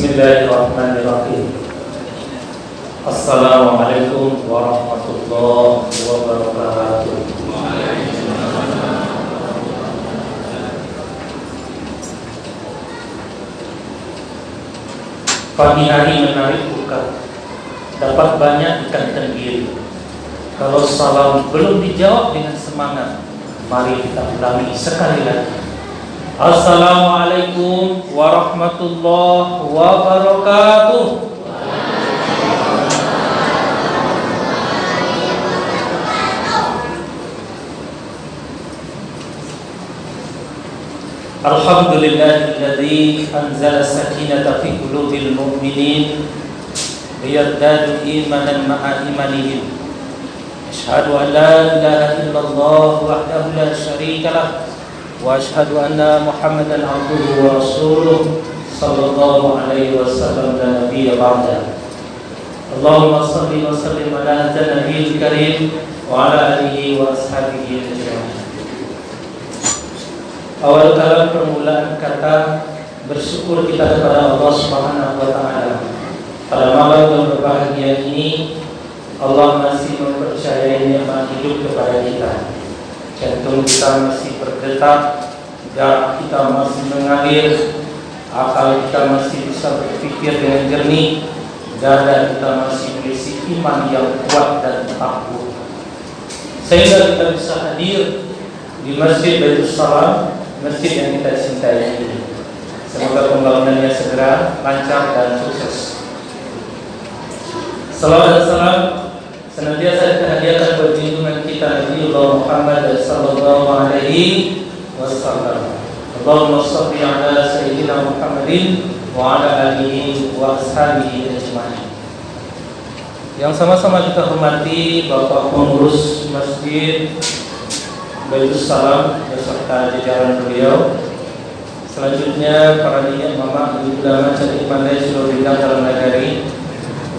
Bismillahirrahmanirrahim. Assalamualaikum warahmatullahi wabarakatuh. Pagi hari menarik bukan? Dapat banyak ikan tenggiri. Kalau salam belum dijawab dengan semangat, mari kita ulangi sekali lagi. Assalamualaikum warahmatullahi wabarakatuh. Alhamdulillahilladzi anzala sakinata fi qulubil mu'minin liyazdadu imanan ma'a imanihim. Asyhadu an la ilaha illallah wahdahu la syarika lah wa asyhadu anna Muhammadan abduhu wa rasuluh sallallahu alaihi wasallam la nabiyya ba'da. Allahumma shalli wa sallim ala nabiyil karim wa ala alihi wa ashabihi ajma'in. Awal kalam permulaan kata bersyukur kita kepada Allah Subhanahu wa taala. Pada malam yang berbahagia ini Allah masih mempercayai nikmat hidup kepada kita. Jantung kita masih berdetak, darah kita masih mengalir, akal kita masih bisa berpikir dengan jernih, dada kita masih berisi iman yang kuat dan tangguh, sehingga kita bisa hadir di Masjid Baitul Salam, masjid yang kita cintai ini. Semoga pembangunannya segera lancar dan sukses. Salawat dan salam senantiasa kita hadiahkan bagi junjungan kita Nabi Muhammad sallallahu alaihi wasallam. Allahumma shalli ala sayyidina Muhammadin wa ala alihi wa ashabihi ajma'in. Yang sama-sama kita hormati Bapak pengurus Masjid Baitul Salam beserta jajaran beliau. Selanjutnya para niat mama ibu ulama jadi pandai seluruh bidang dalam negeri,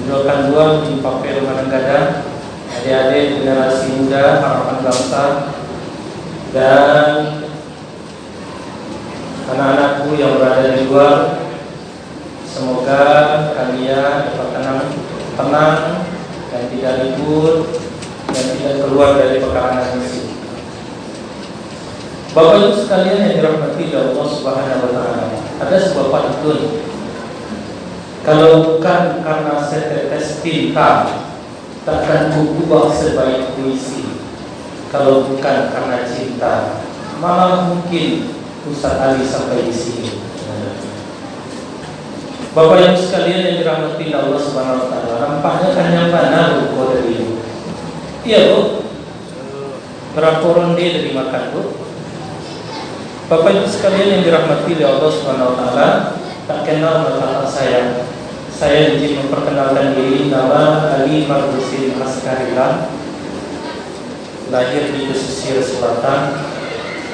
menjualkan buah di papel Mananggada, adik-adik generasi muda harapan bangsa, dan anak-anakku yang berada di luar. Semoga kalian dapat tenang dan tidak libur dan tidak keluar dari pekarangan misi. Bapak Ibu sekalian yang dirahmati Allah Subhanahu wa taala, ada sebuah pantun. Kalau bukan karena setetes tinta, takkan kubuah sebaik puisi. Kalau bukan karena cinta, malah mungkin Ustaz Ali sampai di sini. Bapak Ibu sekalian yang dirahmati Allah Subhanahu wa taala, nampaknya kan yang mana Bu dari Ibu? Iya Bu. Berapa ronde dari makan Bu? Bapak Ibu sekalian yang dirahmati oleh Allah Subhanahu wa taala, tak kenal maka saya. Saya izin memperkenalkan diri, nama Ali Marhusin Askarillah, lahir di pesisir selatan.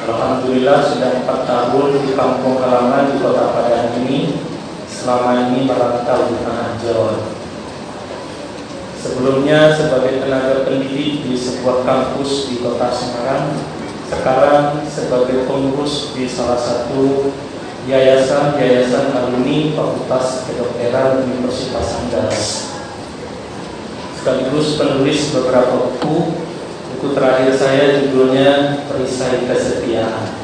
Alhamdulillah sudah 4 tahun di kampung halaman di Kota Padang ini. Selama ini merantau di tanah Jawa. Sebelumnya sebagai tenaga pendidik di sebuah kampus di Kota Semarang, sekarang sebagai pengurus di salah satu yayasan alumni Fakultas Kedokteran Universitas Andalas. Sekaligus penulis beberapa buku. Buku terakhir saya judulnya Perisai Kesetiaan.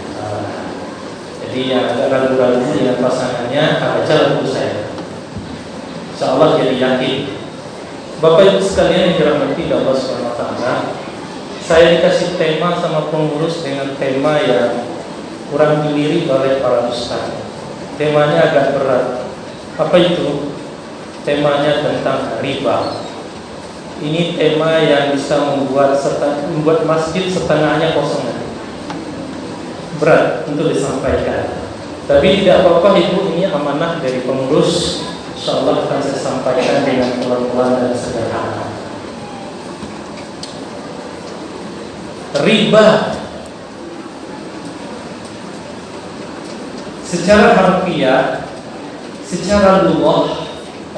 Jadi yang agak ragu-ragu dengan pasangannya, baca buku saya. Insya Allah jadi yakin. Bapak Ibu sekalian yang dirahmati Allah Subhanahu wa taala, saya dikasih tema sama pengurus dengan tema yang kurang dilirik oleh para ustaz. Temanya agak berat. Apa itu? Temanya tentang riba. Ini tema yang bisa membuat masjid setengahnya kosong. Berat untuk disampaikan. Tapi tidak apa-apa Ibu, ini amanah dari pengurus. InsyaAllah akan saya sampaikan dengan pelan-pelan dan sederhana. Riba secara harfiah, secara lughah,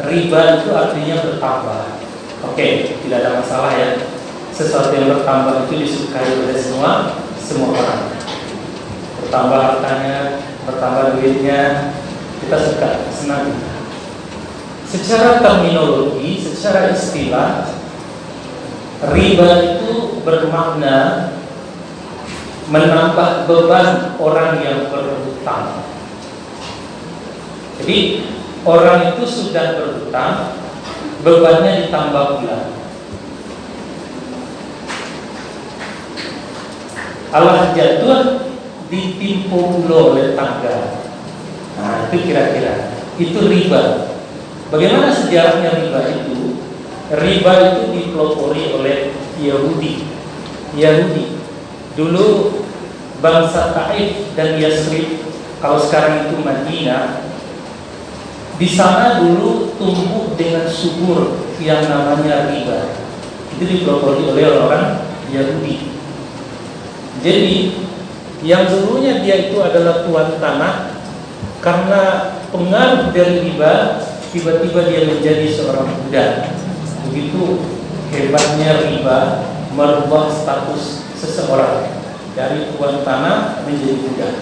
riba itu artinya bertambah. Oke, tidak ada masalah ya. Sesuatu yang bertambah itu disukai oleh semua orang. Bertambah hartanya, bertambah duitnya, kita suka, senang. Secara terminologi, secara istilah, riba itu bermakna menambah beban orang yang berhutang. Jadi orang itu sudah berhutang, bebannya ditambah pula. Allah jatuh ditimpu oleh tangga. Nah, itu kira-kira itu riba. Bagaimana sejarahnya riba itu? Riba itu dipelopori oleh Yahudi. Dulu bangsa Taif dan Yasrib, kalau sekarang itu Madinah, di sana dulu tumbuh dengan subur yang namanya riba. Itu dipelopori oleh orang Yahudi. Jadi yang dulunya dia itu adalah tuan tanah, karena pengaruh dari riba tiba-tiba dia menjadi seorang budak. Begitu hebatnya riba merubah status seseorang dari tuan tanah menjadi budak.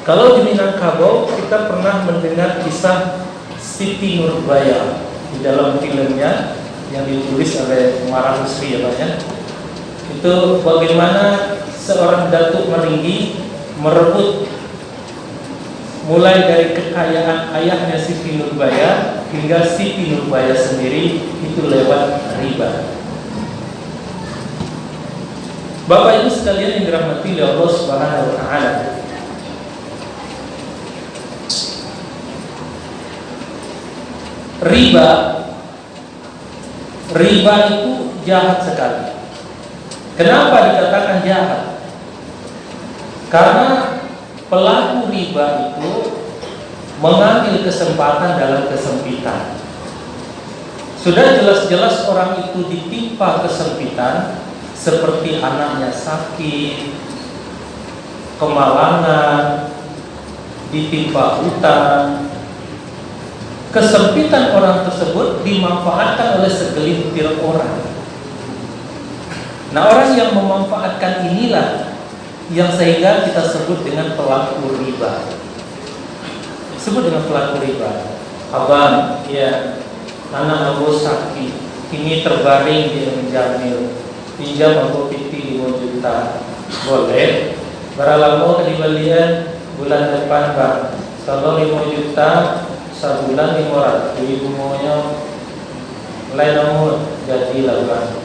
Kalau di Minangkabau kita pernah mendengar kisah Siti Nurbaya di dalam filmnya yang ditulis oleh Marah Husri, itu bagaimana seorang Datuk Meringgi merebut mulai dari kekayaan ayahnya Siti Nurbaya hingga Siti Nurbaya sendiri itu lewat riba. Bapak Ibu sekalian yang dirahmati oleh Allah Subhanahu wa taala, riba itu jahat sekali. Kenapa dikatakan jahat? Karena pelaku riba itu mengambil kesempatan dalam kesempitan. Sudah jelas-jelas orang itu ditimpa kesempitan, seperti anaknya sakit, kemalangan, ditimpa hutang. Kesempitan orang tersebut dimanfaatkan oleh segelintir orang. Nah, orang yang memanfaatkan inilah yang sehingga kita sebut dengan pelaku riba. Abang, ya, anak aku sakit, ini terbaring di menjamil, pinjam aku PT 5 juta, boleh? Beralamo kedibalian bulan depan bang, kalau 5 juta sebulan 500, ibu maunya lain namun jadilah bang.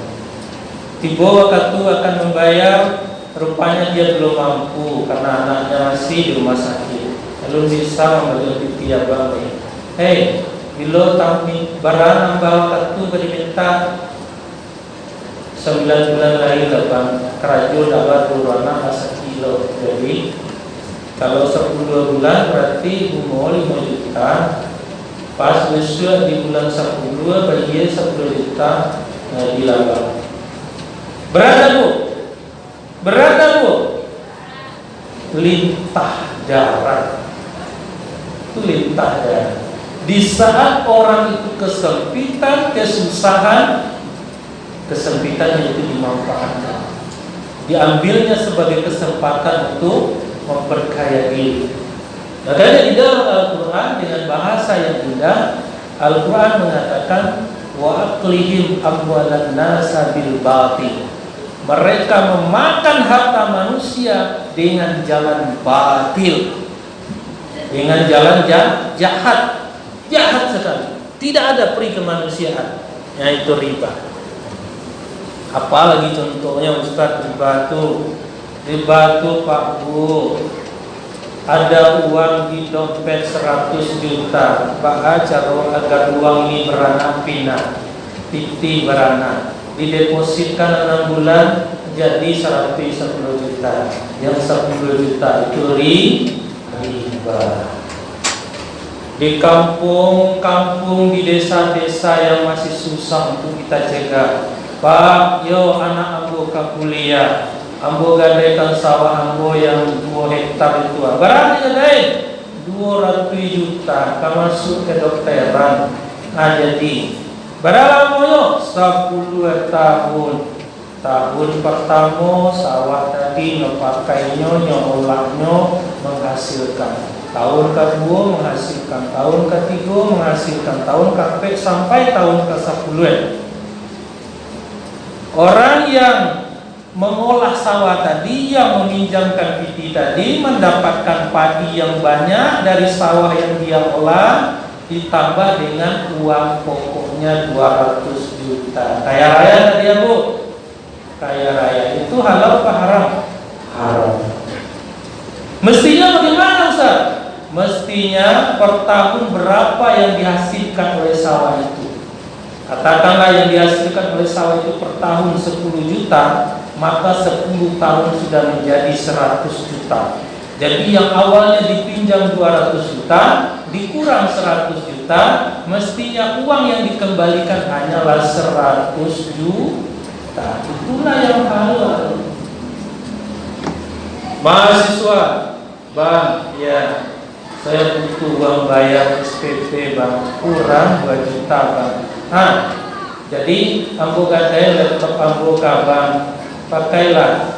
Tiba waktu akan membayar, rupanya dia belum mampu karena anaknya masih di rumah sakit. Lalu bisa membayar PT abang. Hei, bila tahu barang bawa kartu beri minta 9 bulan lagi lah bang, kerajaan dapat anak masa kilo. Jadi kalau 10 bulan berarti mau 5 juta. Pas besok di bulan 10 bagi 10 juta dilabang. Berada bu, lintah darat. Itu lintah darat. Di saat orang itu kesempitan, kesusahan, kesempitannya itu dimanfaatkan, diambilnya sebagai kesempatan untuk memperkaya diri. Makanya di dalam Al-Quran dengan bahasa yang indah, Al-Quran mengatakan wa aqlihim amwalan nasa bil batil. Mereka memakan harta manusia dengan jalan batil, dengan jalan jahat sekali. Tidak ada peri kemanusiaan, yaitu riba. Apalagi contohnya Ustaz, riba itu Pak Bu, ada uang di dompet 100 juta, Pak Acaro agar uang ini beranak pinak, titi beranak, didepositkan 6 bulan jadi 110 juta. Yang 10 juta itu riba. Di kampung-kampung, di desa-desa yang masih susah untuk kita cegah, Pak, yo anak ambo ke kuliah, ambo gadaikan sawah ambo yang 2 hektar itu, berapa gadai? 200 juta, kamu masuk ke dokteran. Nah jadi berapa yo? 10 tahun. Tahun pertama sawah tadi ngepakainya, nyolahnya menghasilkan. Tahun kedua menghasilkan, tahun ketiga menghasilkan, tahun ke sampai tahun ke-10. Orang yang mengolah sawah tadi, yang meminjamkan piti tadi, mendapatkan padi yang banyak dari sawah yang dia olah, ditambah dengan uang pokoknya 200 juta. Kaya raya tadi ya Bu? Kaya raya. Itu halal apa haram? Haram. Mestinya bagaimana Ustaz? Mestinya per tahun berapa yang dihasilkan oleh sawah itu? Katakanlah yang dihasilkan oleh sawah itu per tahun 10 juta, maka 10 tahun sudah menjadi 100 juta. Jadi yang awalnya dipinjam 200 juta dikurang 100 juta, mestinya uang yang dikembalikan hanyalah 100 juta. Itulah yang halal. Mahasiswa, Bang, ya saya butuh uang bayar SPP Bang, kurang 2 juta Bang. Jadi ambo gadai laptop ambo Bang, pakailah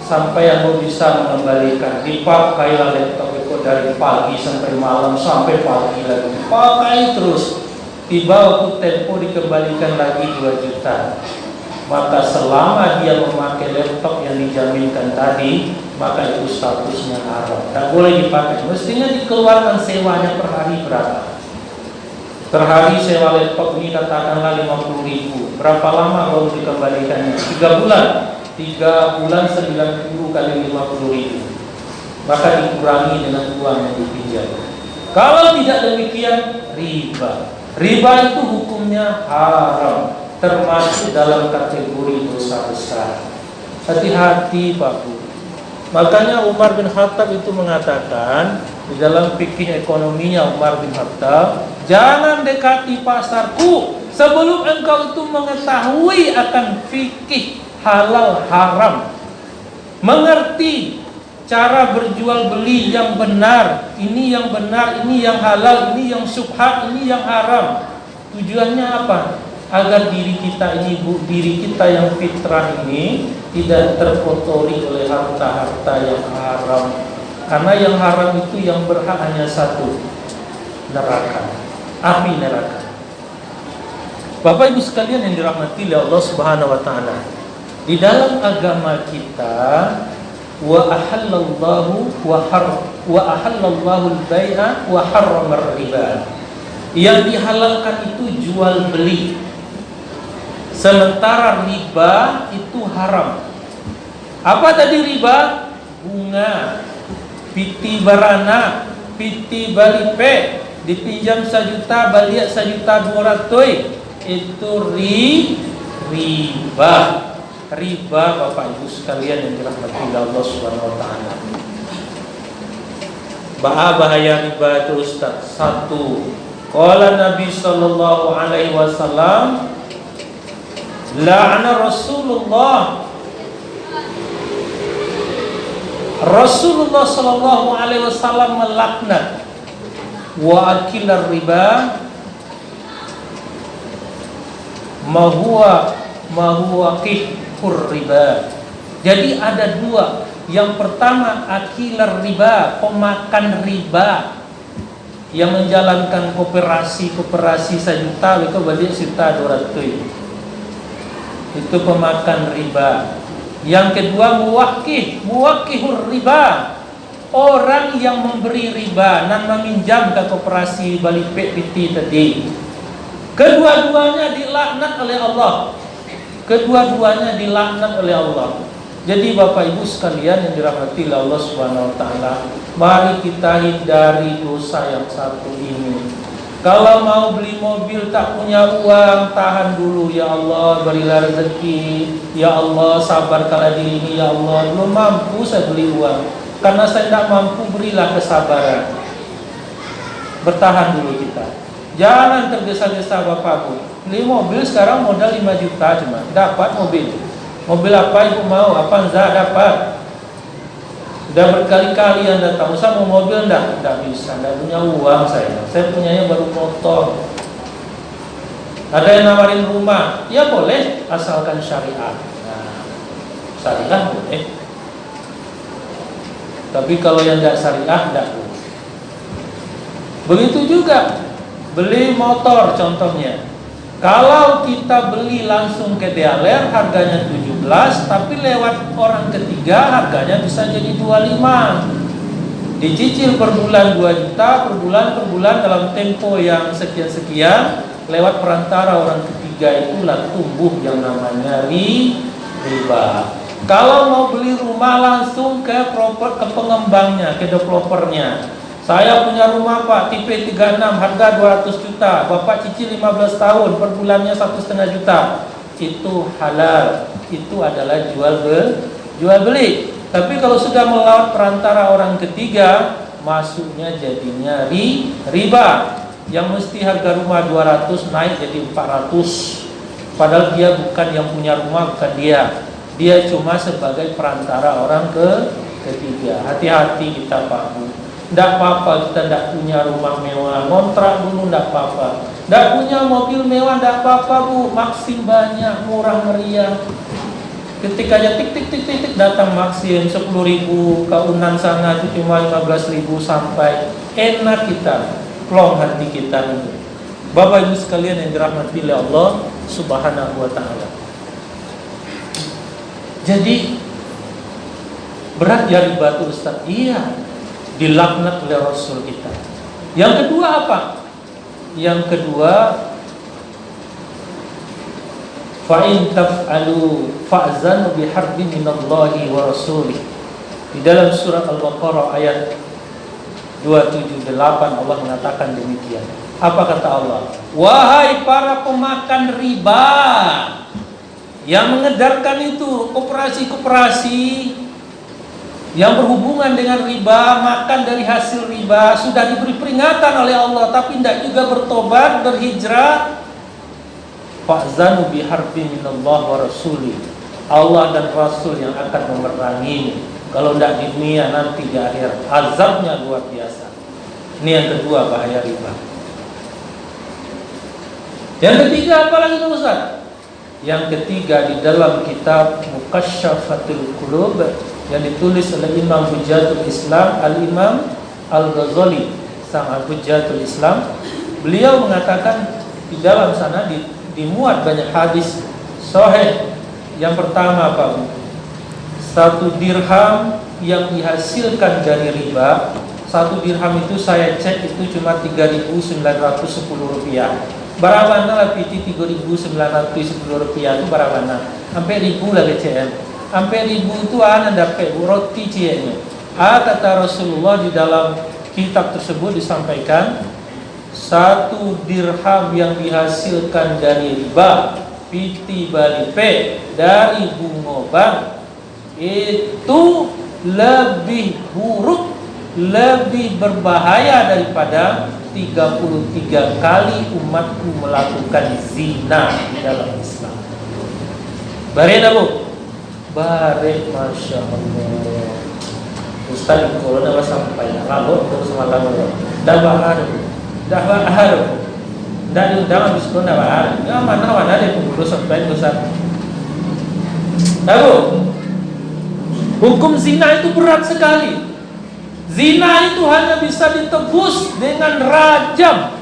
sampai ambo bisa mengembalikan. Dipakailah laptop itu dari pagi sampai malam, sampai pagi lagi, pakai terus. Tiba waktu tempo dikembalikan lagi 2 juta. Maka selama dia memakai laptop yang dijaminkan tadi, maka itu statusnya haram, tak boleh dipakai. Mestinya dikeluarkan sewanya per hari berapa? Per hari sewa laptop ini katakanlah 50.000. Berapa lama baru dikembalikannya? 3 bulan. 3 bulan 90 kali 50.000. Maka dikurangi dengan uang yang dipinjam. Kalau tidak demikian, riba. Riba itu hukumnya haram, termasuk dalam kategori dosa besar. Hati-hati Pak Bu. Makanya Umar bin Khattab itu mengatakan di dalam fikih ekonominya Umar bin Khattab, jangan dekati pasarku sebelum engkau itu mengetahui akan fikih halal haram, mengerti cara berjual beli yang benar, ini yang benar, ini yang halal, ini yang syubhat, ini yang haram. Tujuannya apa? Agar diri kita ini, diri kita yang fitrah ini tidak terkotori oleh harta-harta yang haram. Karena yang haram itu yang berhak hanya satu, neraka, api neraka. Bapak Ibu sekalian yang dirahmati oleh Allah Subhanahu wa taala, di dalam agama kita wa ahallallahu al-bai'a wa harrama riba. Yang dihalalkan itu jual beli. Sementara riba itu haram. Apa tadi riba? Bunga, piti barana, piti balipe, dipinjam 1 juta, balik 1.200.000. Itu riba. Riba Bapak Ibu sekalian yang dirahmati Allah Subhanahu wa taala. Bahaya riba itu Ustaz. 1. Qala Nabi sallallahu alaihi wasallam, la'ana Rasulullah sallallahu alaihi wasallam melaknat wa akilar riba ma huwa qihur riba. Jadi ada 2. Yang pertama akilar riba, pemakan riba, yang menjalankan koperasi 1 juta itu balik 1.200.000. Itu pemakan riba. Yang kedua muwakihur riba, orang yang memberi riba dan meminjam ke koperasi balipe piti tadi. Kedua-duanya dilaknat oleh Allah. Kedua-duanya dilaknat oleh Allah. Jadi Bapak Ibu sekalian yang dirahmati Allah Subhanahu wa taala, mari kita hindari dosa yang satu ini. Kalau mau beli mobil tak punya uang, tahan dulu ya Allah, berilah rezeki. Ya Allah, sabarkanlah diri ini ya Allah. Belum mampu saya beli uang. Karena saya tidak mampu, berilah kesabaran. Bertahan dulu kita. Jangan tergesa-gesa Bapak Bu. Beli mobil sekarang modal 5 juta cuma. Dapat mobil. Mobil apa ibu mau? Apa enggak dapat? Sudah berkali-kali Anda datang, usah mau mobil enggak bisa, enggak punya uang saya punyanya baru motor. Ada yang nawarin rumah, ya boleh asalkan syariah. Nah, syariah boleh. Tapi kalau yang enggak syariah enggak boleh. Begitu juga beli motor contohnya. Kalau kita beli langsung ke dealer harganya 17, tapi lewat orang ketiga harganya bisa jadi 25. Dicicil per bulan 2 juta, per bulan dalam tempo yang sekian-sekian, lewat perantara orang ketiga itulah tumbuh yang namanya riba. Kalau mau beli rumah langsung ke pengembangnya, ke developernya. Saya punya rumah Pak, tipe 36, harga 200 juta. Bapak cicil 15 tahun, per bulannya 1,5 juta. Itu halal. Itu adalah jual beli. Tapi kalau sudah melewat perantara orang ketiga, masuknya jadinya riba. Yang mesti harga rumah 200 naik jadi 400. Padahal dia bukan yang punya rumah, bukan dia. Dia cuma sebagai perantara orang ketiga. Hati-hati kita Pak Bu. Tidak apa-apa kita tidak punya rumah mewah, kontrak dulu tidak apa-apa. Tidak punya mobil mewah tidak apa-apa Bu, maksim banyak, murah meriah. Ketika aja tik datang maksim 10.000, kaunan sana itu cuma 15.000 sampai enak kita, plong hati kita itu. Bapak Ibu sekalian yang dirahmati oleh Allah Subhanahu wa taala. Jadi berat ya riba itu Ustaz? Iya. Dilaknat oleh Rasul kita. Yang kedua apa? Yang kedua, fa in taf'alu fa'zanu biharbin minallahi wa rasulih. Di dalam surat Al-Baqarah ayat 278 Allah mengatakan demikian. Apa kata Allah? Wahai para pemakan riba yang mengedarkan itu koperasi-koperasi yang berhubungan dengan riba, makan dari hasil riba, sudah diberi peringatan oleh Allah tapi tidak juga bertobat, berhijrah. Fa'zanu biharbin minallah wa rasuli. Allah dan Rasul yang akan memerangi. Kalau tidak di dunia, nanti di akhir azabnya luar biasa. Ini yang kedua, bahaya riba. Yang ketiga apa lagi Ustaz? Yang ketiga di dalam kitab Muqasyyafatul Qulub yang ditulis oleh Imam Hujjatul Islam Al-Imam Al-Ghazali, sang Hujjatul Islam, beliau mengatakan di dalam sana dimuat banyak hadis sahih. Yang pertama apa? 1 dirham yang dihasilkan dari riba, 1 dirham itu saya cek itu cuma 3.910 rupiah. Barabana piti 3.910 rupiah itu barabana. Sampai 1.000 lagi CM. Sampai 1.000 itu ana dapat roti cienya. Kata Rasulullah di dalam kitab tersebut disampaikan 1 dirham yang dihasilkan dari riba piti balipe dari bunga bank itu lebih buruk, lebih berbahaya daripada 33 kali umatku melakukan zina di dalam Islam. Bare dah Bu? Bare, Masya Allah. Ustaz kalau dah sampai lalu terus malam dah bahar, dah bahar, dah diundang habis itu dah bahar. Ya mana ada pengurus sampai Ustaz. Tahu? Hukum zina itu berat sekali. Zina itu hanya bisa ditebus dengan rajam.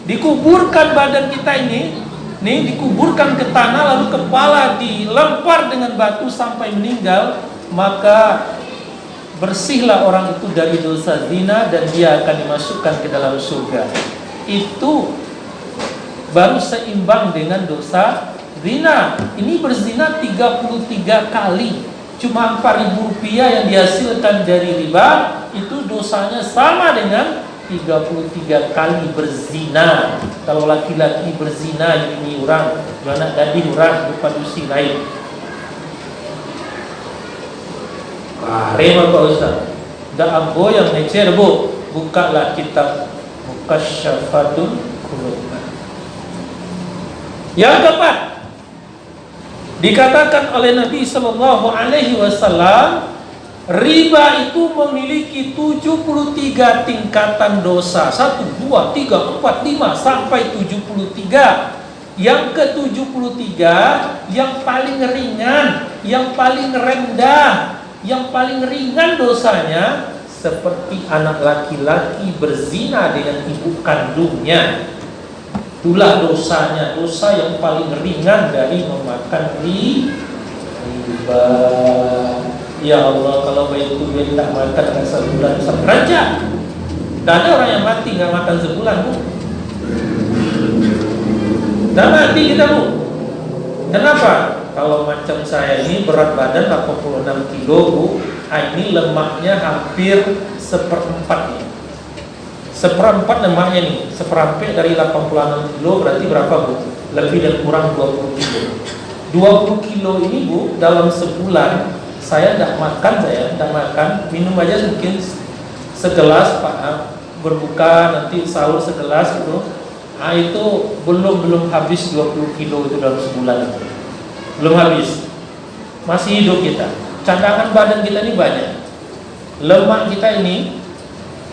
Dikuburkan badan kita ini, dikuburkan ke tanah lalu kepala dilempar dengan batu sampai meninggal, maka bersihlah orang itu dari dosa zina dan dia akan dimasukkan ke dalam surga. Itu baru seimbang dengan dosa zina. Ini berzina 33 kali. Cuma 4.000 rupiah yang dihasilkan dari riba, itu dosanya sama dengan 33 kali berzina. Kalau laki-laki berzina ini orang, anak gadis orang berpadusi lain. Rema Pak Ustaz. Dah ambo yang necer Bu, bukalah kitab Muqasyyafatul Qulub. Yang keempat, dikatakan oleh Nabi Sallallahu Alaihi Wasallam, riba itu memiliki 73 tingkatan dosa. 1, 2, 3, 4, 5 sampai 73. Yang ke-73 yang paling ringan, yang paling rendah, yang paling ringan dosanya seperti anak laki-laki berzina dengan ibu kandungnya. Itulah dosanya, dosa yang paling ringan dari memakan riba. Ya Allah, kalau bayi itu dia tak makan dengan sebulan raja. Tidak ada orang yang mati nggak makan sebulan, Bu. Tidak mati kita, Bu. Kenapa? Kalau macam saya ini berat badan 86 kilo, Bu. Ini lemaknya hampir seperempat nih. Seperempat lemaknya nih. Seperempat dari 86 kilo berarti berapa, Bu? Lebih dan kurang 20 kilo. 20 kilo ini, Bu, dalam sebulan saya tidak makan, minum aja mungkin segelas, Pak, berbuka nanti sahur segelas itu. Nah, itu belum habis 20 kilo itu dalam sebulan. Belum habis. Masih hidup kita. Cadangan badan kita ini banyak. Lemak kita ini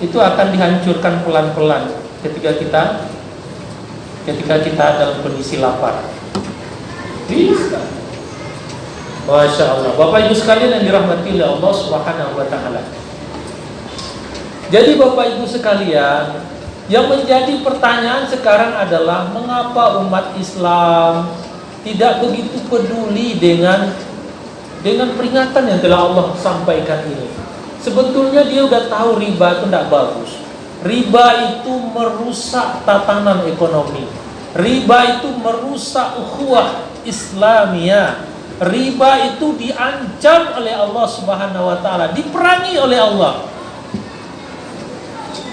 itu akan dihancurkan pelan-pelan ketika kita dalam kondisi lapar. Bisa. Masya Allah. Bapak Ibu sekalian yang dirahmati oleh Allah Subhanahu wa Ta'ala. Jadi Bapak Ibu sekalian, yang menjadi pertanyaan sekarang adalah mengapa umat Islam tidak begitu peduli dengan peringatan yang telah Allah sampaikan ini. Sebetulnya dia udah tahu riba itu tidak bagus. Riba itu merusak tatanan ekonomi. Riba itu merusak ukhuwah Islamiyah. Riba itu diancam oleh Allah Subhanahu wa Ta'ala, diperangi oleh Allah.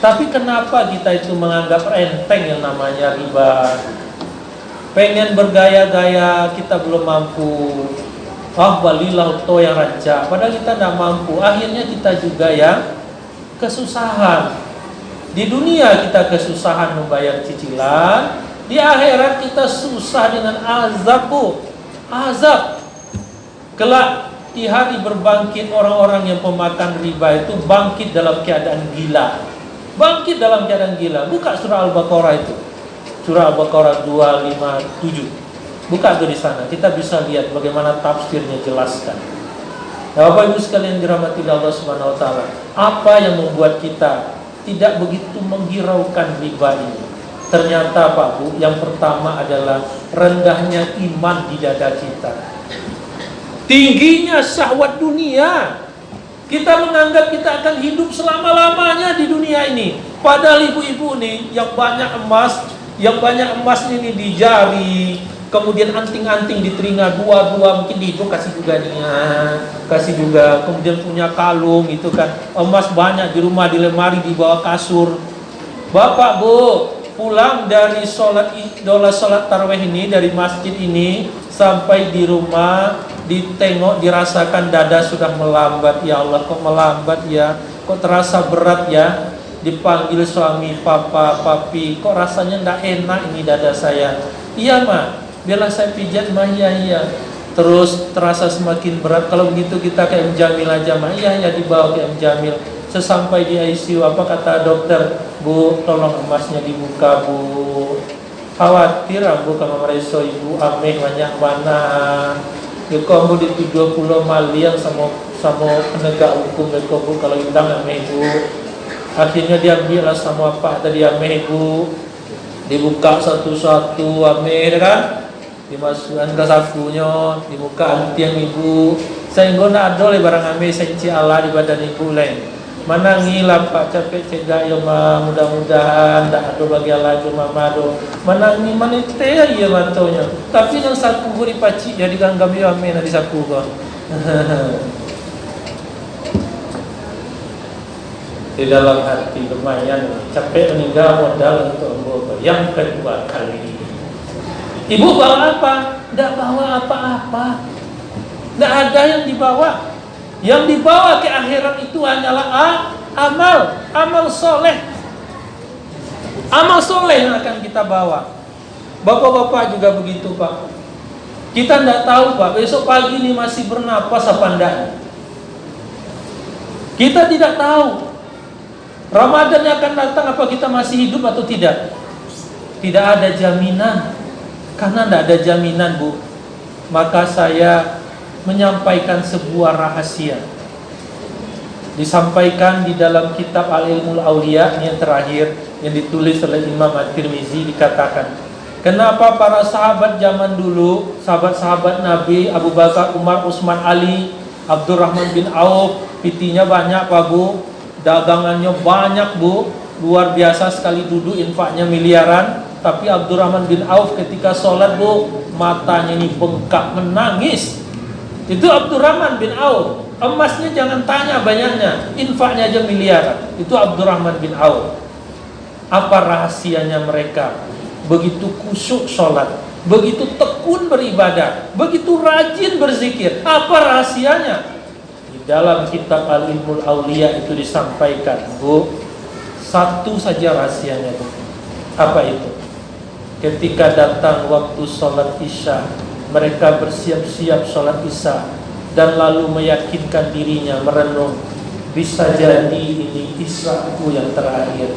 Tapi kenapa kita itu menganggap enteng yang namanya riba? Pengen bergaya-gaya, kita belum mampu. Balilah to yang raja, padahal kita tidak mampu. Akhirnya kita juga yang kesusahan. Di dunia kita kesusahan membayar cicilan, di akhirat kita susah dengan azab, Bu. Azab. Kelak di hari berbangkit orang-orang yang pemakan riba itu bangkit dalam keadaan gila. Bangkit dalam keadaan gila. Buka surah Al-Baqarah itu. Surah Al-Baqarah 257. Buka tuh di sana. Kita bisa lihat bagaimana tafsirnya jelaskan. Nah, Bapak Ibu sekalian dirahmati Allah Subhanahu wa Ta'ala, apa yang membuat kita tidak begitu menghiraukan riba ini? Ternyata Pak Bu, yang pertama adalah rendahnya iman di dada kita. Tingginya syahwat dunia. Kita menganggap kita akan hidup selama-lamanya di dunia ini. Padahal ibu-ibu nih yang banyak emas ini di jari, kemudian anting-anting di telinga dua-dua, mungkin di hidung kasih juga nih, kasih juga. Kemudian punya kalung itu kan, emas banyak di rumah, di lemari, di bawah kasur. Bapak Bu, pulang dari sholat tarawih ini, dari masjid ini sampai di rumah, ditengok, dirasakan dada sudah melambat. Ya Allah, kok melambat ya, kok terasa berat ya. Dipanggil suami, papa, papi, kok rasanya tidak enak ini dada saya. Iya Ma, biarlah saya pijat Ma. Iya. Terus terasa semakin berat. Kalau begitu kita ke M Jamil aja Ma. Iya, dibawa ke M Jamil. Sesampai di ICU, apa kata dokter? Bu, tolong emasnya dibuka Bu. Khawatir Bu kalau mereso ibu, ameh banyak mana. Kamu dituduh pulau malian sama penegak hukum Bu kalau hilang ameh Bu. Akhirnya diambil lah sama Pak tadi ameh Bu. Dibuka satu-satu ameh kan. Dimasukkan ke sakunya, dibuka antiang ibu. Saya nggak ada oleh barang ameh saya Allah di badan ibu lain. Mana ngilam Pak capek cegah ya Ma, mudah-mudahan tak ada bagi Allah cuma mado. Mana ngi mana teh ya matonya. Tapi nang saku guri paci jadi ganggam ya ameh di saku kok. Di dalam hati lumayan capek meninggal modal untuk ambo yang kedua kali. Ibu bawa apa? Tidak bawa apa-apa. Tidak ada yang dibawa. Yang dibawa ke akhirat itu hanyalah amal soleh. Amal soleh yang akan kita bawa. Bapak-bapak juga begitu Pak. Kita tidak tahu Pak, besok pagi ini masih bernapas apa enggak. Kita tidak tahu Ramadan yang akan datang apa kita masih hidup atau tidak. Tidak ada jaminan. Karena tidak ada jaminan Bu, maka saya menyampaikan sebuah rahasia. Disampaikan di dalam kitab Al-Ilmul Awliya yang terakhir yang ditulis oleh Imam At-Tirmizi, dikatakan, kenapa para sahabat zaman dulu, sahabat-sahabat Nabi Abu Bakar, Umar, Utsman, Ali, Abdurrahman bin Auf, pitinya banyak Pak Bu, dagangannya banyak Bu, luar biasa sekali, duduk infaknya miliaran. Tapi Abdurrahman bin Auf ketika sholat Bu, matanya ini bengkak menangis. Itu Abdurrahman bin Auf. Emasnya jangan tanya banyaknya, infaknya aja miliaran. Itu Abdurrahman bin Auf. Apa rahasianya mereka? Begitu khusyuk sholat, begitu tekun beribadah, begitu rajin berzikir. Apa rahasianya? Di dalam kitab Al-Ilmul Awliya itu disampaikan Bu, satu saja rahasianya Bu. Apa itu? Ketika datang waktu sholat isya, mereka bersiap-siap sholat isya dan lalu meyakinkan dirinya merenung, bisa jadi ini isyaku yang terakhir,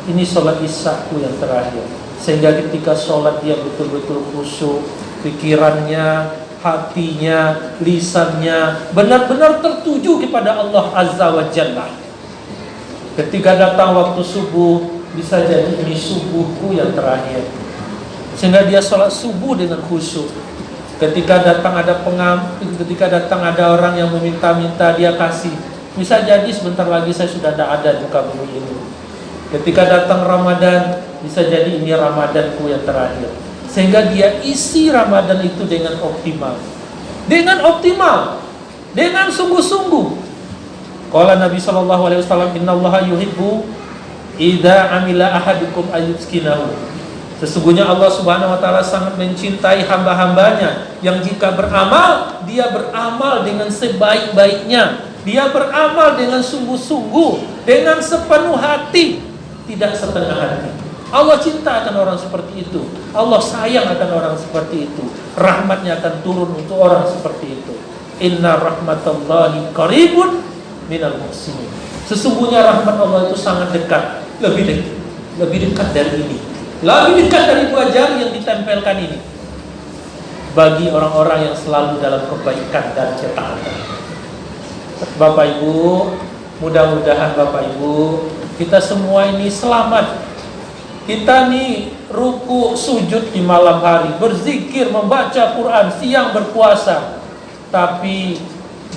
ini sholat isyaku yang terakhir. Sehingga ketika sholat dia betul-betul khusyuk, pikirannya, hatinya, lisannya benar-benar tertuju kepada Allah Azza wa Jalla. Ketika datang waktu subuh, bisa jadi ini subuhku yang terakhir, sehingga dia sholat subuh dengan khusyuk. Ketika datang ada orang yang meminta-minta, dia kasih. Bisa jadi sebentar lagi saya sudah tidak ada di muka bumi ini. Ketika datang Ramadan, bisa jadi ini Ramadanku yang terakhir. Sehingga dia isi Ramadan itu dengan optimal, dengan sungguh-sungguh. Qala Nabi SAW, Innallaha yuhibbu idza amila ahadukum ayyuskinahu. Sesungguhnya Allah Subhanahu wa taala sangat mencintai hamba-hambanya yang jika beramal, dia beramal dengan sebaik-baiknya, dia beramal dengan sungguh-sungguh, dengan sepenuh hati, tidak setengah hati. Allah cinta akan orang seperti itu, Allah sayang akan orang seperti itu, rahmatnya akan turun untuk orang seperti itu. Inna rahmatallahi qaribun minal muhsinin. Sesungguhnya rahmat Allah itu sangat dekat, lebih dekat dari ini, lebih dekat dari dua jari yang ditempelkan ini, bagi orang-orang yang selalu dalam kebaikan dan ketaatan. Bapak Ibu, mudah-mudahan Bapak Ibu, kita semua ini selamat. Kita nih ruku sujud di malam hari, berzikir, membaca Quran, siang berpuasa, tapi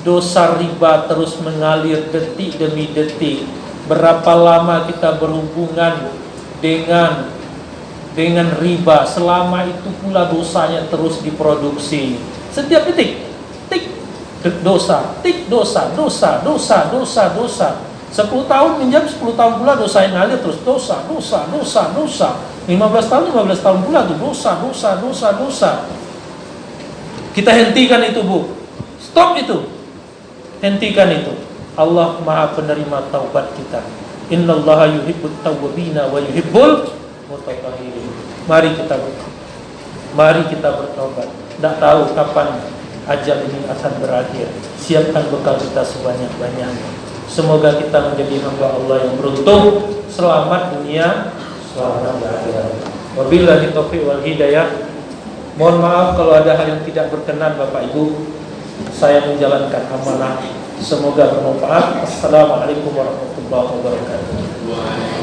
dosa riba terus mengalir detik demi detik. Berapa lama kita berhubungan dengan riba, selama itu pula dosanya terus diproduksi. Setiap detik, dosa. 10 tahun minjam, 10 tahun pula dosa yang ngalir terus, dosa. 15 tahun pula tuh dosa. Kita hentikan itu Bu, stop itu, hentikan itu. Allah Maha penerima taubat kita. Innallaha yuhibbut tawwabina wa yuhibbul mutatahhirin. Mari kita bertobat. Tidak tahu kapan ajal ini akan berakhir. Siapkan bekal kita sebanyak-banyaknya. Semoga kita menjadi hamba Allah yang beruntung, selamat dunia, selamat akhirat. Wabillahi taufiq wal hidayah. Mohon maaf kalau ada hal yang tidak berkenan Bapak Ibu. Saya menjalankan amanah. Semoga bermanfaat. Assalamualaikum warahmatullahi wabarakatuh.